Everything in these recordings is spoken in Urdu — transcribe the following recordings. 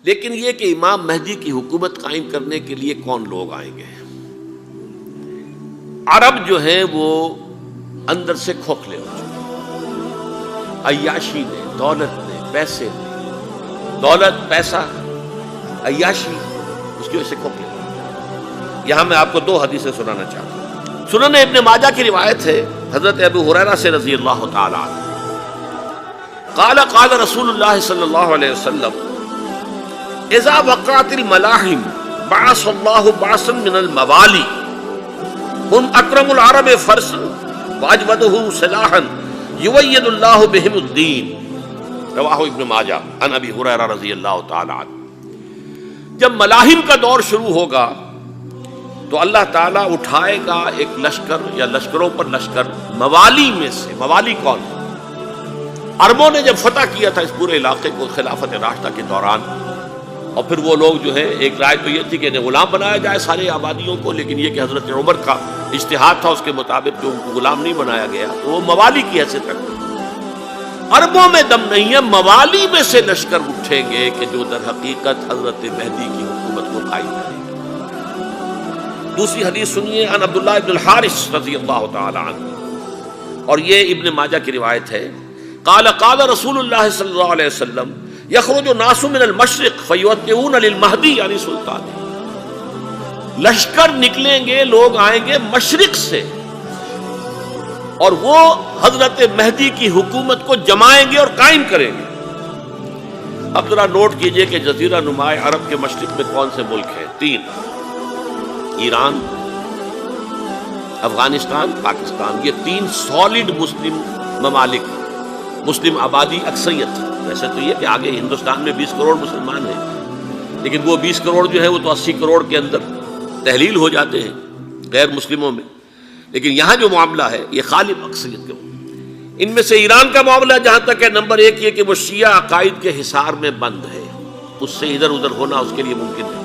لیکن یہ کہ امام مہدی کی حکومت قائم کرنے کے لیے کون لوگ آئیں گے؟ عرب جو ہیں وہ اندر سے کھوکھلے ہو چکے، عیاشی نے، دولت نے، پیسے نے، دولت، پیسہ، عیاشی، اس کی وجہ سے کھوکھلے ہو۔ یہاں میں آپ کو دو حدیثیں سنانا چاہتا ہوں۔ سنن ابن ماجہ کی روایت ہے حضرت ابو ہریرہ سے رضی اللہ تعالی عنہ، قال قال رسول اللہ صلی اللہ علیہ وسلم اذا وقعت الملاحم بعث اللہ بعثا من الموالی هم اکرم العرب فرسا واجودهم سلاحا یوید اللہ بهم الدین، رواہ ابن ماجہ عن ابی ہریرہ رضی اللہ تعالی عنہ۔ جب ملاحم کا دور شروع ہوگا تو اللہ تعالیٰ اٹھائے گا ایک لشکر یا لشکروں پر لشکر موالی میں سے۔ موالی کون؟ عربوں نے جب فتح کیا تھا اس پورے علاقے کو خلافت راشدہ کے دوران، اور پھر وہ لوگ جو ہے، ایک رائے تو یہ تھی کہ انہیں غلام بنایا جائے سارے آبادیوں کو، لیکن یہ کہ حضرت عمر کا اجتہاد تھا، اس کے مطابق جو ان کو غلام نہیں بنایا گیا تو وہ موالی کی حیثیت رکھتے۔ عربوں میں دم نہیں ہے، موالی میں سے لشکر اٹھیں گے کہ جو در حقیقت حضرت مہدی کی حکومت کو قائم کریں گے۔ دوسری حدیث سنیے، عن عبداللہ ابن الحارث رضی اللہ تعالی عنہ، اور یہ ابن ماجہ کی روایت ہے، قال قال رسول اللہ صلی اللہ علیہ وسلم یخرج الناس من المشرق فیوطئون للمہدی یعنی سلطان، لشکر نکلیں گے، لوگ آئیں گے مشرق سے، اور وہ حضرت مہدی کی حکومت کو جمائیں گے اور قائم کریں گے۔ اب ذرا نوٹ کیجئے کہ جزیرہ نما عرب کے مشرق میں کون سے ملک ہیں؟ تین: ایران، افغانستان، پاکستان۔ یہ تین سالڈ مسلم ممالک، مسلم آبادی اکثریت۔ ویسے تو یہ کہ آگے ہندوستان میں 20 کروڑ مسلمان ہیں، لیکن وہ 20 کروڑ جو ہے وہ تو 80 کروڑ کے اندر تحلیل ہو جاتے ہیں غیر مسلموں میں، لیکن یہاں جو معاملہ ہے یہ غالب اکثریت کا۔ ان میں سے ایران کا معاملہ جہاں تک ہے، نمبر 1 یہ کہ وہ شیعہ عقائد کے حصار میں بند ہے، اس سے ادھر ادھر ہونا اس کے لیے ممکن نہیں۔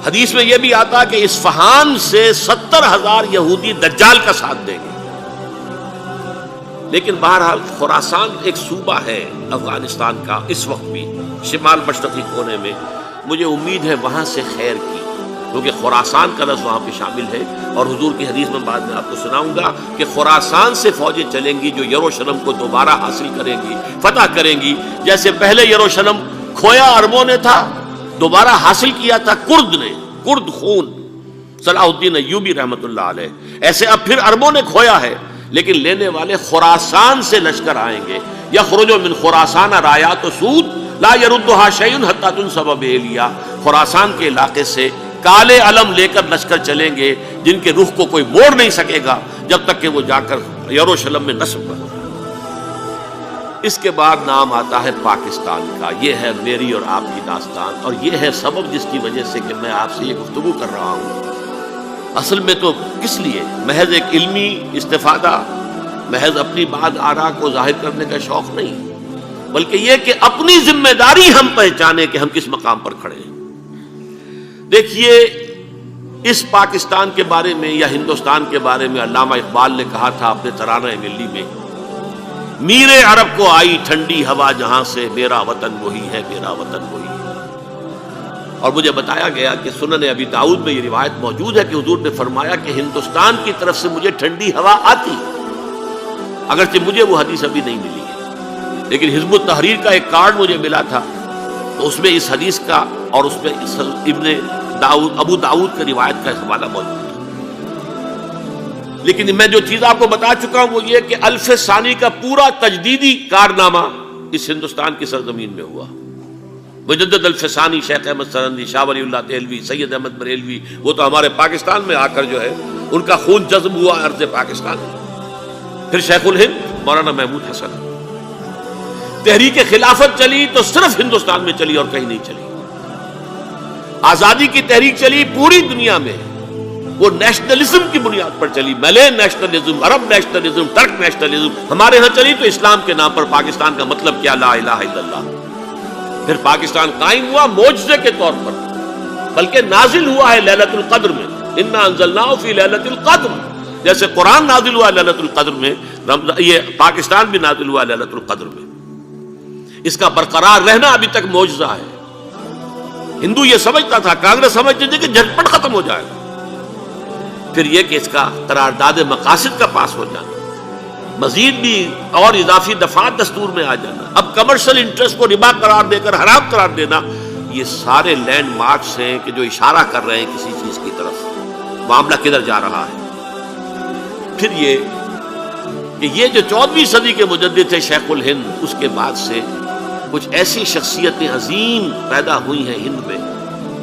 حدیث میں یہ بھی آتا کہ اصفہان سے 70,000 یہودی دجال کا ساتھ دیں گے۔ لیکن بہرحال خراسان ایک صوبہ ہے افغانستان کا اس وقت بھی شمال مشرقی کونے میں، مجھے امید ہے وہاں سے خیر کی، کیونکہ خراسان کا لفظ وہاں پہ شامل ہے، اور حضور کی حدیث میں بعد میں آپ کو سناؤں گا کہ خراسان سے فوجیں چلیں گی جو یروشلم کو دوبارہ حاصل کریں گی، فتح کریں گی۔ جیسے پہلے یروشلم کھویا عربوں نے تھا، دوبارہ حاصل کیا تھا کرد نے، کرد خون صلاح الدین ایوبی رحمۃ اللہ علیہ، ایسے اب پھر عربوں نے کھویا ہے، لیکن لینے والے خراسان سے لشکر آئیں گے۔ یخرج من خراسان رایات سود لا یردها شیء حتی تنصب بإیلیا، خراسان کے علاقے سے کالے علم لے کر لشکر چلیں گے جن کے رخ کو کوئی موڑ نہیں سکے گا جب تک کہ وہ جا کر یروشلم میں نصب بنے۔ اس کے بعد نام آتا ہے پاکستان کا۔ یہ ہے میری اور آپ کی داستان، اور یہ ہے سبب جس کی وجہ سے کہ میں آپ سے یہ گفتگو کر رہا ہوں۔ اصل میں تو کس لیے؟ محض ایک علمی استفادہ، محض اپنی بات آراء کو ظاہر کرنے کا شوق نہیں، بلکہ یہ کہ اپنی ذمہ داری ہم پہچانیں کہ ہم کس مقام پر کھڑے ہیں۔ دیکھیے، اس پاکستان کے بارے میں یا ہندوستان کے بارے میں علامہ اقبال نے کہا تھا اپنے ترانہ ملی میں، میرے عرب کو آئی ٹھنڈی ہوا جہاں سے، میرا وطن وہی ہے، میرا وطن وہی ہے۔ اور مجھے بتایا گیا کہ سنن ابی داؤد میں یہ روایت موجود ہے کہ حضور نے فرمایا کہ ہندوستان کی طرف سے مجھے ٹھنڈی ہوا آتی، اگرچہ مجھے وہ حدیث ابھی نہیں ملی ہے، لیکن حزب التحریر کا ایک کارڈ مجھے ملا تھا، تو اس میں اس حدیث کا اور اس میں ابو داؤد کا روایت کا حوالہ موجود تھا۔ لیکن میں جو چیز آپ کو بتا چکا ہوں وہ یہ کہ الف ثانی کا پورا تجدیدی کارنامہ اس ہندوستان کی سرزمین میں ہوا۔ مجدد الف ثانی شیخ احمد سرندی، شاہ ولی اللہ دہلوی، سید احمد بریلوی، وہ تو ہمارے پاکستان میں آ کر جو ہے ان کا خون جذب ہوا ارض پاکستان۔ پھر شیخ الہند مولانا محمود حسن۔ تحریک خلافت چلی تو صرف ہندوستان میں چلی اور کہیں نہیں چلی۔ آزادی کی تحریک چلی پوری دنیا میں، وہ نیشنلزم کی بنیاد پر چلی، ملے نیشنلزم، عرب نیشنلزم، ترک نیشنلزم۔ ہمارے ہاں چلی تو اسلام کے نام پر پاکستان کا مطلب کیا؟ لا الہ الا اللہ۔ پھر پاکستان قائم ہوا معجزے کے طور پر، بلکہ نازل ہوا ہے لیلۃ القدر میں، انا انزلناہ فی لیلۃ القدر، جیسے قرآن نازل ہوا لیلۃ القدر میں، یہ پاکستان بھی نازل ہوا لیلۃ القدر میں۔ اس کا برقرار رہنا ابھی تک معجزہ ہے. ہندو یہ سمجھتا تھا، کانگریس سمجھتی تھی کہ جھٹپٹ ختم ہو جائے گا. پھر یہ کہ اس کا قرارداد مقاصد کا پاس ہو جانا، مزید بھی اور اضافی دفعات دستور میں آ جانا، اب کمرشل انٹرسٹ کو ربا قرار دے کر حرام قرار دینا، یہ سارے لینڈ مارکس ہیں کہ جو اشارہ کر رہے ہیں کسی چیز کی طرف، معاملہ کدھر جا رہا ہے. پھر یہ کہ یہ جو 14ویں صدی کے مجدد تھے شیخ الہند، اس کے بعد سے کچھ ایسی شخصیتیں عظیم پیدا ہوئی ہیں ہند میں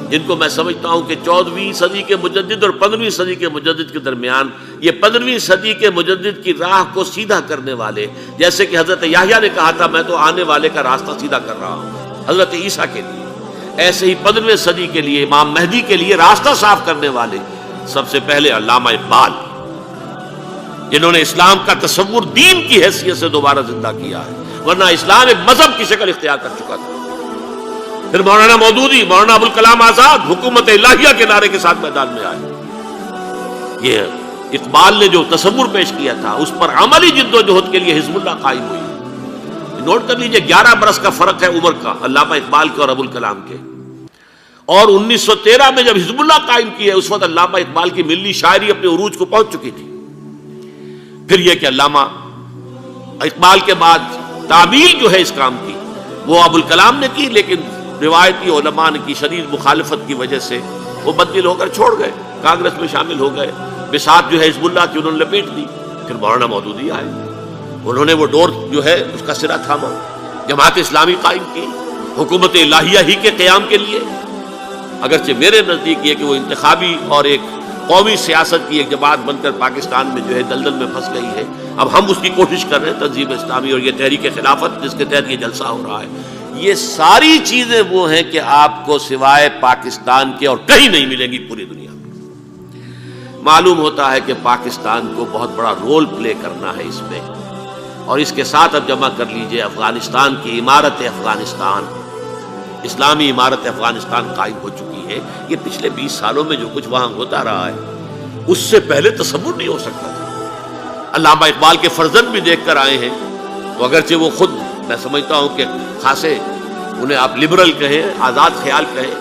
جن کو میں سمجھتا ہوں کہ 14ویں صدی کے مجدد اور 15ویں صدی کے مجدد کے درمیان یہ 15ویں صدی کے مجدد کی راہ کو سیدھا کرنے والے، جیسے کہ حضرت یحییٰ نے کہا تھا میں تو آنے والے کا راستہ سیدھا کر رہا ہوں حضرت عیسیٰ کے لیے، ایسے ہی 15ویں صدی کے لیے امام مہدی کے لیے راستہ صاف کرنے والے سب سے پہلے علامہ اقبال، جنہوں نے اسلام کا تصور دین کی حیثیت سے دوبارہ زندہ کیا ہے، ورنہ اسلام ایک مذہب کی شکل اختیار کر چکا تھا. پھر مولانا مودودی، مولانا ابوالکلام آزاد حکومت الہیہ کے نعرے کے ساتھ میدان میں آئے. یہ اقبال نے جو تصور پیش کیا تھا اس پر عملی جد و جہد کے لیے حزب اللہ قائم ہوئی. نوٹ کر لیجئے 11 برس کا فرق ہے عمر کا علامہ اقبال کے اور ابوالکلام کے. اور 1913 میں جب حزب اللہ قائم کی ہے اس وقت علامہ اقبال کی ملی شاعری اپنے عروج کو پہنچ چکی تھی. پھر یہ کہ علامہ اقبال کے بعد تعمیل جو ہے اس کام کی وہ ابوالکلام نے کی، لیکن روایتی علماء کی شدید مخالفت کی وجہ سے وہ بددل ہو کر چھوڑ گئے، کانگریس میں شامل ہو گئے، بساط جو ہے حزب اللہ کی انہوں نے لپیٹ دی. پھر مولانا مودودی آئے، انہوں نے وہ ڈور جو ہے اس کا سرا تھاما، جماعت اسلامی قائم کی حکومت الہیہ ہی کے قیام کے لیے. اگرچہ میرے نزدیک یہ کہ وہ انتخابی اور ایک قومی سیاست کی ایک جماعت بن کر پاکستان میں جو ہے دلدل میں پھنس گئی ہے، اب ہم اس کی کوشش کر رہے ہیں تنظیم اسلامی اور یہ تحریک خلافت جس کے تحت یہ جلسہ ہو رہا ہے. یہ ساری چیزیں وہ ہیں کہ آپ کو سوائے پاکستان کے اور کہیں نہیں ملیں گی پوری دنیا میں. معلوم ہوتا ہے کہ پاکستان کو بہت بڑا رول پلے کرنا ہے اس میں، اور اس کے ساتھ اب جمع کر لیجئے افغانستان کی عمارت افغانستان، اسلامی عمارت افغانستان قائم ہو چکی ہے. یہ پچھلے 20 سالوں میں جو کچھ وہاں ہوتا رہا ہے اس سے پہلے تصور نہیں ہو سکتا تھا. علامہ اقبال کے فرزند بھی دیکھ کر آئے ہیں، تو اگرچہ وہ خود میں سمجھتا ہوں کہ خاصے انہیں آپ لبرل کہیں، آزاد خیال کہیں،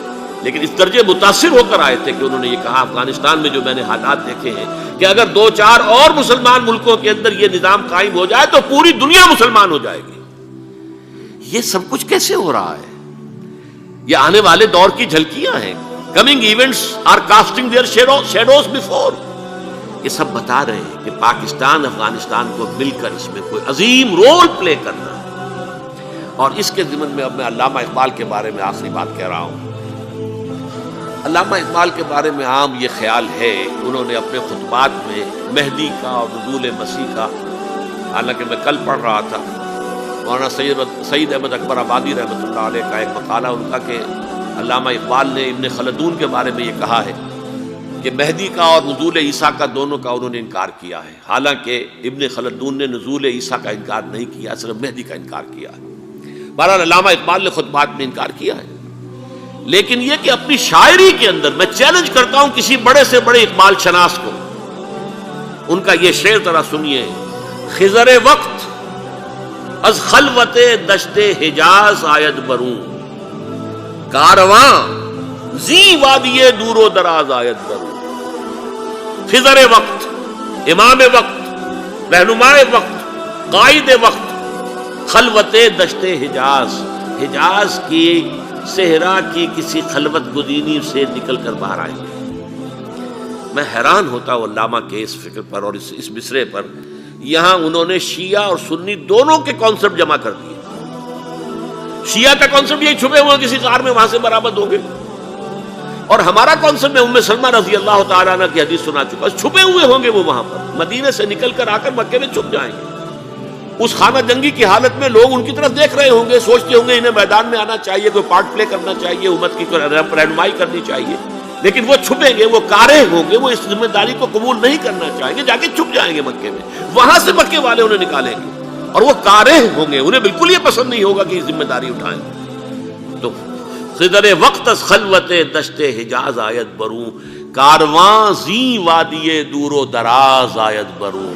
لیکن اس درجے متاثر ہو کر آئے تھے کہ انہوں نے یہ کہا افغانستان میں جو میں نے حالات دیکھے ہیں کہ اگر 2-4 اور مسلمان ملکوں کے اندر یہ نظام قائم ہو جائے تو پوری دنیا مسلمان ہو جائے گی. یہ سب کچھ کیسے ہو رہا ہے؟ یہ آنے والے دور کی جھلکیاں ہیں. Coming events are casting their shadows before. یہ سب بتا رہے ہیں کہ پاکستان افغانستان کو مل کر اس میں کوئی عظیم رول پلے کرنا ہے. اور اس کے ضمن میں اب میں علامہ اقبال کے بارے میں آخری بات کہہ رہا ہوں. علامہ اقبال کے بارے میں عام یہ خیال ہے، انہوں نے اپنے خطبات میں مہدی کا اور نزول مسیح کا، حالانکہ میں کل پڑھ رہا تھا مولانا سید احمد اکبر آبادی رحمۃ اللہ علیہ کا ایک مقالہ ان کا کہ علامہ اقبال نے ابن خلدون کے بارے میں یہ کہا ہے کہ مہدی کا اور نزول عیسیٰ کا دونوں کا انہوں نے انکار کیا ہے. حالانکہ ابن خلدون نے نزول عیسیٰ کا انکار نہیں کیا، صرف مہدی کا انکار کیا ہے. بہرحال علامہ اقبال نے خطبات میں انکار کیا ہے. لیکن یہ کہ اپنی شاعری کے اندر میں چیلنج کرتا ہوں کسی بڑے سے بڑے اقبال شناس کو، ان کا یہ شعر ذرا سنیے. خضر وقت از خلوت دشت حجاز آید بروں، کارواں زی وادی دور و دراز آید بروں. خضر وقت، امام وقت، رہنمائے وقت، قائد وقت، خلوت دشت حجاز، حجاز کی صحرا کی کسی خلوت گزینی سے نکل کر باہر آئیں گے. میں حیران ہوتا ہوں علامہ کے اس فکر پر اور اس مصرے پر. یہاں انہوں نے شیعہ اور سنی دونوں کے کانسیپٹ جمع کر دیے. شیعہ کا کانسیپٹ یہ چھپے ہوئے کسی غار میں وہاں سے برآمد ہوں گے، اور ہمارا کانسیپٹ میں ام سلمہ رضی اللہ تعالیٰ عنہ کی حدیث سنا چکا، چھپے ہوئے ہوں گے وہ وہاں پر، مدینے سے نکل کر آ کر مکے میں چھپ جائیں گے. اس خانہ جنگی کی حالت میں لوگ ان کی طرف دیکھ رہے ہوں گے، سوچتے ہوں گے انہیں میدان میں آنا چاہیے، کوئی پارٹ پلے کرنا چاہیے، امت کی رہنمائی کرنی چاہیے. لیکن وہ چھپیں گے، وہ کارہ ہوں گے، وہ اس ذمہ داری کو قبول نہیں کرنا چاہیں گے، جا کے چھپ جائیں گے مکے میں. وہاں سے مکے والے انہیں نکالیں گے اور وہ کارہ ہوں گے، انہیں بالکل یہ پسند نہیں ہوگا کہ یہ ذمہ داری اٹھائیں. تو خضر وقت از خلوت دشت حجاز آیت بروں، کارواں زی وادی دور و دراز آیت بروں.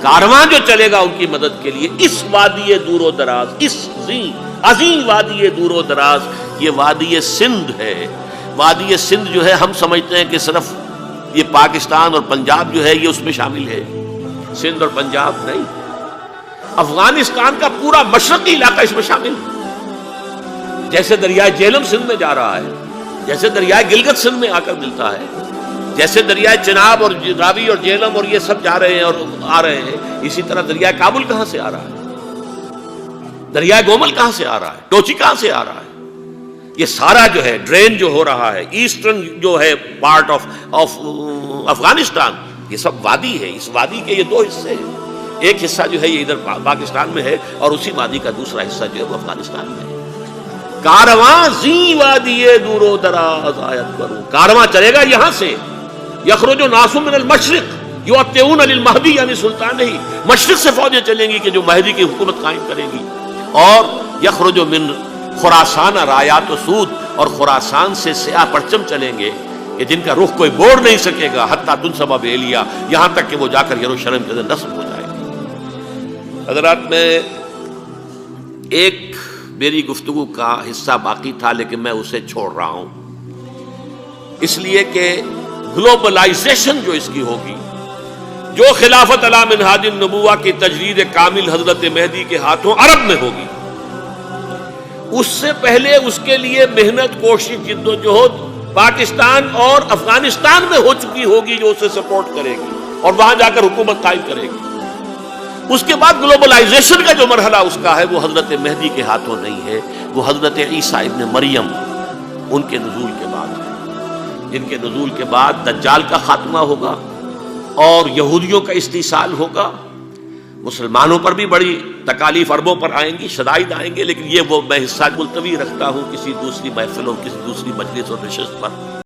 کارواں جو چلے گا ان کی مدد کے لیے اس وادی دور و دراز، اس زی عظیم وادی دور و دراز، یہ وادی سندھ ہے۔ وادی سندھ جو ہے ہم سمجھتے ہیں کہ صرف یہ پاکستان اور پنجاب جو ہے یہ اس میں شامل ہے، سندھ اور پنجاب نہیں، افغانستان کا پورا مشرقی علاقہ اس میں شامل ہے۔ جیسے دریائے جہلم سندھ میں جا رہا ہے، جیسے دریائے گلگت سندھ میں آ کر ملتا ہے، جیسے دریائے چناب اور راوی اور جہلم اور یہ سب جا رہے ہیں اور آ رہے ہیں، اسی طرح دریائے کابل کہاں سے آ رہا ہے، دریائے گومل کہاں سے آ رہا ہے، ٹوچی کہاں سے آ رہا ہے، یہ سارا جو ہے ڈرین جو ہو رہا ہے ایسٹرن جو ہے پارٹ آف افغانستان، یہ سب وادی ہے۔ اس وادی کے یہ دو حصے ہیں، ایک حصہ جو ہے یہ ادھر پاکستان میں ہے اور اسی وادی کا دوسرا حصہ جو ہے وہ افغانستان میں ہے۔ کارواں زی وادی دور و دراز آیت کروں، کارواں چلے گا یہاں سے، یخرج ناس من المشرق یؤتون للمہدی یعنی سلطان ہی، مشرق سے فوجیں چلیں گی کہ جو مہدی کی حکومت قائم کرے گی، اور یخرج من خراسان رایات و سود، اور خراسان سے سیاہ پرچم چلیں گے کہ جن کا رخ کوئی موڑ نہیں سکے گا، حتیٰ تنصب بإیلیا، یہاں تک کہ وہ جا کر یروشلم کے اندر نصب ہو جائے گا۔ حضرات، میں ایک میری گفتگو کا حصہ باقی تھا لیکن میں اسے چھوڑ رہا ہوں، اس لیے کہ گلوبلائزیشن جو اس کی ہوگی، جو خلافت علی منہاج النبوہ کی تجرید کامل حضرت مہدی کے ہاتھوں عرب میں ہوگی، اس سے پہلے اس کے لیے محنت، کوشش، جد و جہد پاکستان اور افغانستان میں ہو چکی ہوگی جو اسے سپورٹ کرے گی اور وہاں جا کر حکومت قائم کرے گی۔ اس کے بعد گلوبلائزیشن کا جو مرحلہ اس کا ہے وہ حضرت مہدی کے ہاتھوں نہیں ہے، وہ حضرت عیسیٰ ابن مریم ان کے نزول کے بعد ہے، جن کے نزول کے بعد دجال کا خاتمہ ہوگا اور یہودیوں کا استحصال ہوگا، مسلمانوں پر بھی بڑی تکالیف عربوں پر آئیں گی، شدائد آئیں گے، لیکن یہ وہ میں حصہ ملتوی رکھتا ہوں کسی دوسری محفل اور کسی دوسری مجلس اور نشست پر۔